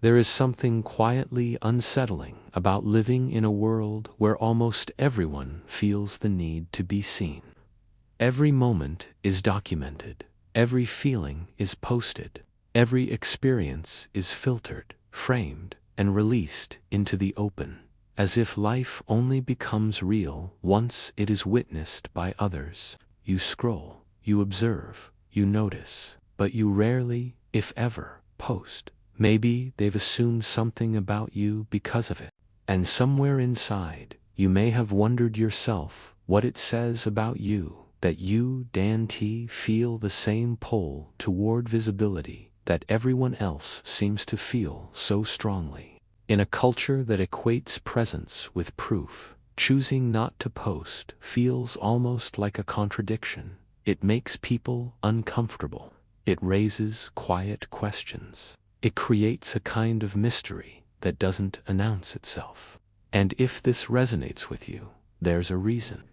There is something quietly unsettling about living in a world where almost everyone feels the need to be seen. Every moment is documented, every feeling is posted, every experience is filtered, framed, and released into the open, as if life only becomes real once it is witnessed by others. You scroll, you observe, you notice, but you rarely, if ever, post. Maybe they've assumed something about you because of it. And somewhere inside, you may have wondered yourself what it says about you that you, Dan T, feel the same pull toward visibility that everyone else seems to feel so strongly. In a culture that equates presence with proof, choosing not to post feels almost like a contradiction. It makes people uncomfortable. It raises quiet questions. It creates a kind of mystery that doesn't announce itself. And if this resonates with you, there's a reason.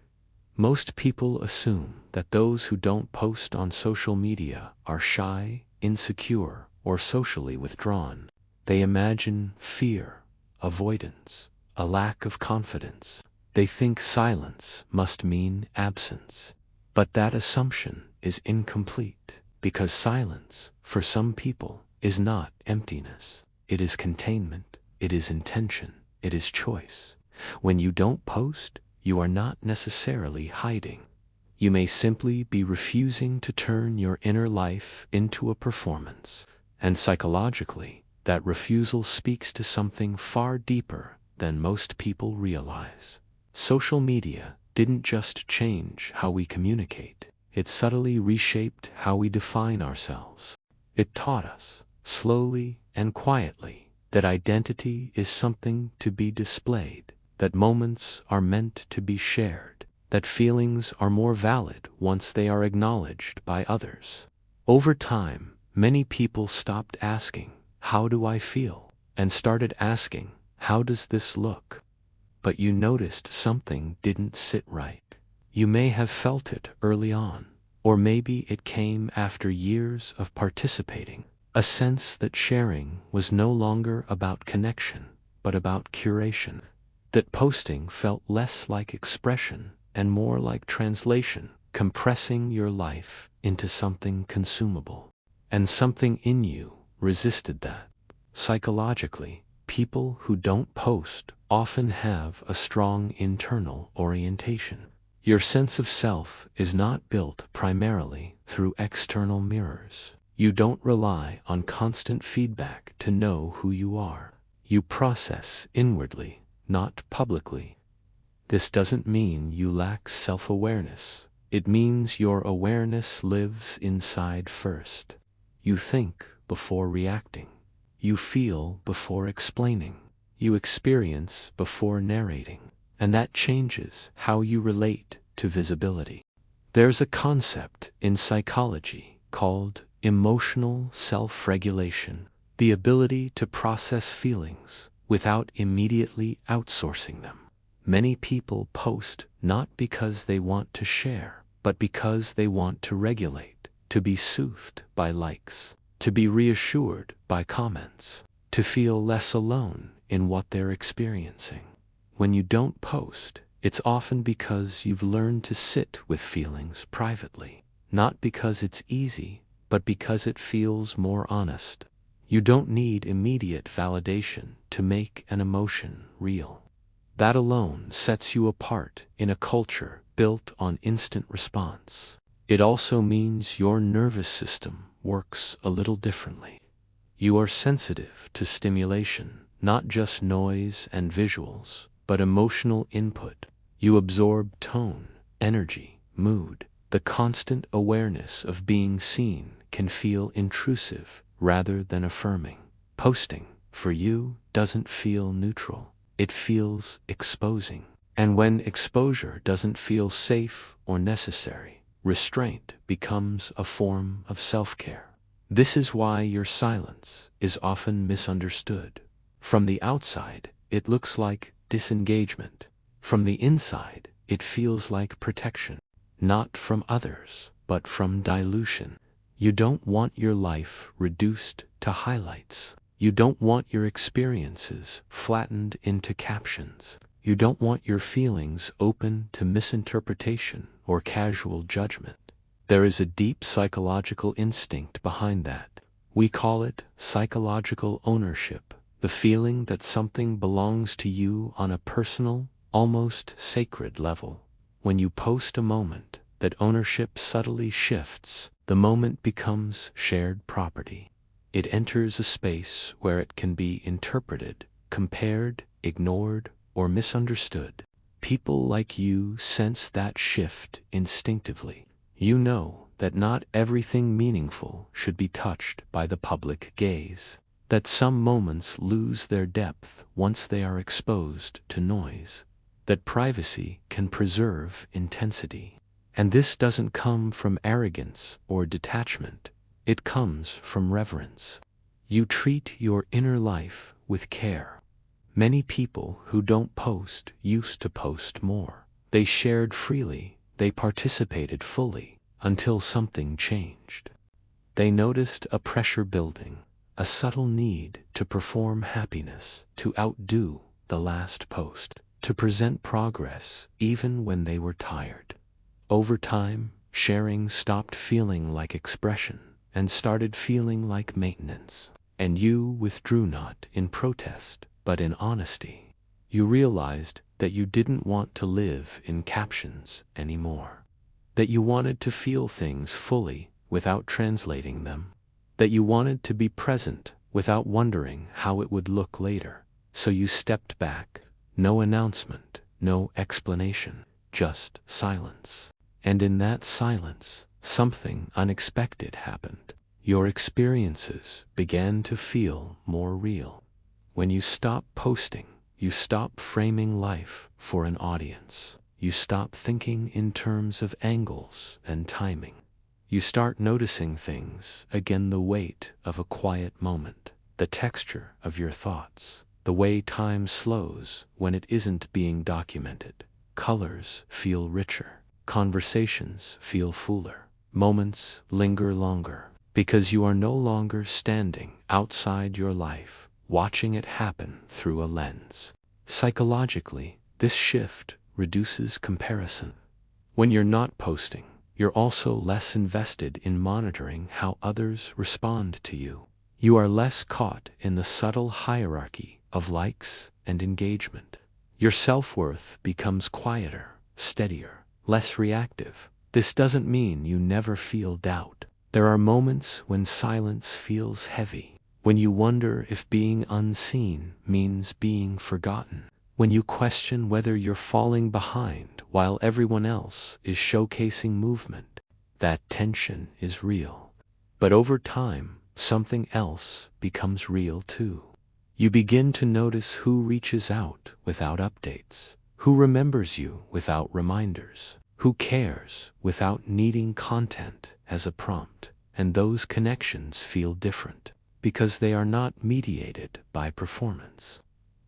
Most people assume that those who don't post on social media are shy, insecure, or socially withdrawn. They imagine fear, avoidance, a lack of confidence. They think silence must mean absence. But that assumption is incomplete, because silence, for some people, is not emptiness. It is containment, it is intention, it is choice. When you don't post, you are not necessarily hiding. You may simply be refusing to turn your inner life into a performance. And psychologically, that refusal speaks to something far deeper than most people realize. Social media didn't just change how we communicate, it subtly reshaped how we define ourselves. It taught us, slowly and quietly, that identity is something to be displayed, that moments are meant to be shared, that feelings are more valid once they are acknowledged by others. Over time, many people stopped asking, "How do I feel?" and started asking, "How does this look?" But you noticed something didn't sit right. You may have felt it early on, or maybe it came after years of participating. A sense that sharing was no longer about connection, but about curation. That posting felt less like expression and more like translation, compressing your life into something consumable. And something in you resisted that. Psychologically, people who don't post often have a strong internal orientation. Your sense of self is not built primarily through external mirrors. You don't rely on constant feedback to know who you are. You process inwardly, not publicly. This doesn't mean you lack self-awareness. It means your awareness lives inside first. You think before reacting. You feel before explaining. You experience before narrating. And that changes how you relate to visibility. There's a concept in psychology called emotional self-regulation, the ability to process feelings without immediately outsourcing them. Many people post not because they want to share, but because they want to regulate, to be soothed by likes, to be reassured by comments, to feel less alone in what they're experiencing. When you don't post, it's often because you've learned to sit with feelings privately, not because it's easy, but because it feels more honest. You don't need immediate validation to make an emotion real. That alone sets you apart in a culture built on instant response. It also means your nervous system works a little differently. You are sensitive to stimulation, not just noise and visuals, but emotional input. You absorb tone, energy, mood. The constant awareness of being seen can feel intrusive rather than affirming. Posting, for you, doesn't feel neutral. It feels exposing. And when exposure doesn't feel safe or necessary, restraint becomes a form of self-care. This is why your silence is often misunderstood. From the outside, it looks like disengagement. From the inside, it feels like protection. Not from others, but from dilution. You don't want your life reduced to highlights. You don't want your experiences flattened into captions. You don't want your feelings open to misinterpretation or casual judgment. There is a deep psychological instinct behind that. We call it psychological ownership, the feeling that something belongs to you on a personal, almost sacred level. When you post a moment, that ownership subtly shifts. The moment becomes shared property. It enters a space where it can be interpreted, compared, ignored, or misunderstood. People like you sense that shift instinctively. You know that not everything meaningful should be touched by the public gaze, that some moments lose their depth once they are exposed to noise, that privacy can preserve intensity. And this doesn't come from arrogance or detachment. It comes from reverence. You treat your inner life with care. Many people who don't post used to post more. They shared freely, they participated fully, until something changed. They noticed a pressure building, a subtle need to perform happiness, to outdo the last post, to present progress even when they were tired. Over time, sharing stopped feeling like expression and started feeling like maintenance. And you withdrew not in protest, but in honesty. You realized that you didn't want to live in captions anymore. That you wanted to feel things fully without translating them. That you wanted to be present without wondering how it would look later. So you stepped back. No announcement, no explanation, just silence. And in that silence, something unexpected happened. Your experiences began to feel more real. When you stop posting, you stop framing life for an audience. You stop thinking in terms of angles and timing. You start noticing things again, the weight of a quiet moment, the texture of your thoughts, the way time slows when it isn't being documented. Colors feel richer. Conversations feel fuller. Moments linger longer, because you are no longer standing outside your life, watching it happen through a lens. Psychologically, this shift reduces comparison. When you're not posting, you're also less invested in monitoring how others respond to you. You are less caught in the subtle hierarchy of likes and engagement. Your self-worth becomes quieter, steadier, less reactive. This doesn't mean you never feel doubt. There are moments when silence feels heavy, when you wonder if being unseen means being forgotten, when you question whether you're falling behind while everyone else is showcasing movement. That tension is real. But over time, something else becomes real too. You begin to notice who reaches out without updates, who remembers you without reminders, who cares without needing content as a prompt. And those connections feel different because they are not mediated by performance.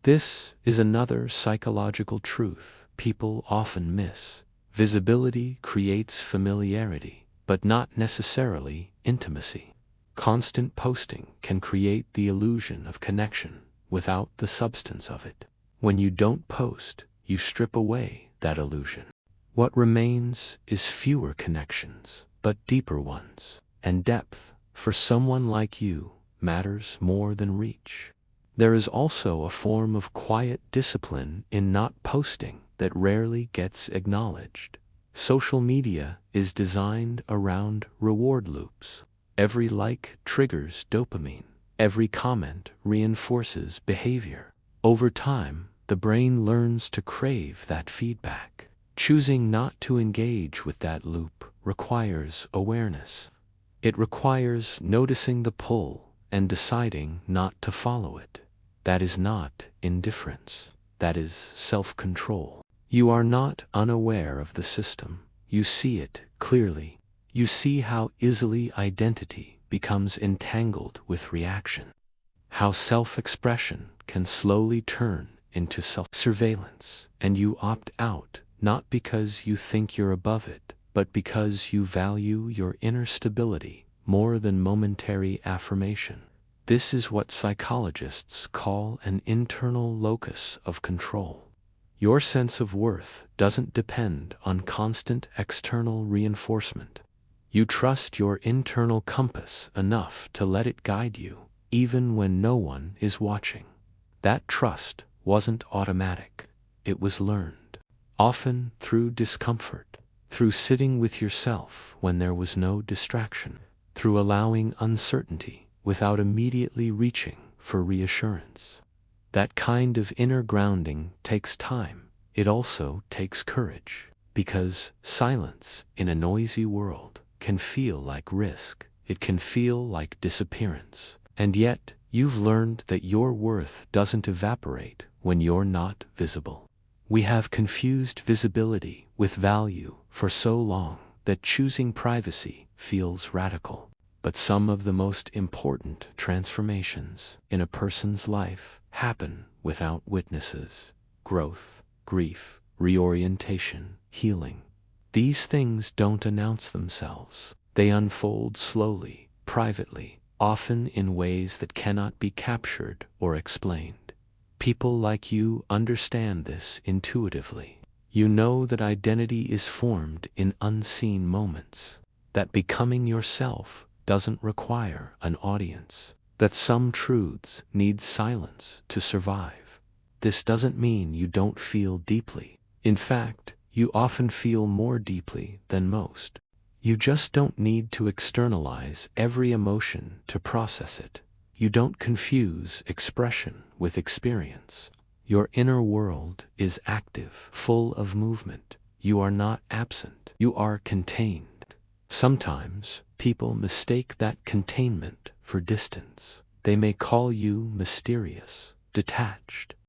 This is another psychological truth people often miss. Visibility creates familiarity, but not necessarily intimacy. Constant posting can create the illusion of connection without the substance of it. When you don't post, you strip away that illusion. What remains is fewer connections, but deeper ones. And depth, for someone like you, matters more than reach. There is also a form of quiet discipline in not posting that rarely gets acknowledged. Social media is designed around reward loops. Every like triggers dopamine. Every comment reinforces behavior. Over time, the brain learns to crave that feedback. Choosing not to engage with that loop requires awareness. It requires noticing the pull and deciding not to follow it. That is not indifference. That is self-control. You are not unaware of the system. You see it clearly. You see how easily identity becomes entangled with reaction. How self-expression can slowly turn into self-surveillance. And you opt out, not because you think you're above it, but because you value your inner stability more than momentary affirmation. This is what psychologists call an internal locus of control. Your sense of worth doesn't depend on constant external reinforcement. You trust your internal compass enough to let it guide you, even when no one is watching. That trust wasn't automatic. It was learned, often through discomfort, through sitting with yourself when there was no distraction, through allowing uncertainty without immediately reaching for reassurance. That kind of inner grounding takes time. It also takes courage, because silence in a noisy world can feel like risk. It can feel like disappearance. And yet, you've learned that your worth doesn't evaporate when you're not visible. We have confused visibility with value for so long that choosing privacy feels radical. But some of the most important transformations in a person's life happen without witnesses. Growth, grief, reorientation, healing. These things don't announce themselves. They unfold slowly, privately, often in ways that cannot be captured or explained. People like you understand this intuitively. You know that identity is formed in unseen moments, that becoming yourself doesn't require an audience, that some truths need silence to survive. This doesn't mean you don't feel deeply. In fact, you often feel more deeply than most. You just don't need to externalize every emotion to process it. You don't confuse expression with experience. Your inner world is active, full of movement. You are not absent. You are contained. Sometimes, people mistake that containment for distance. They may call you mysterious, detached,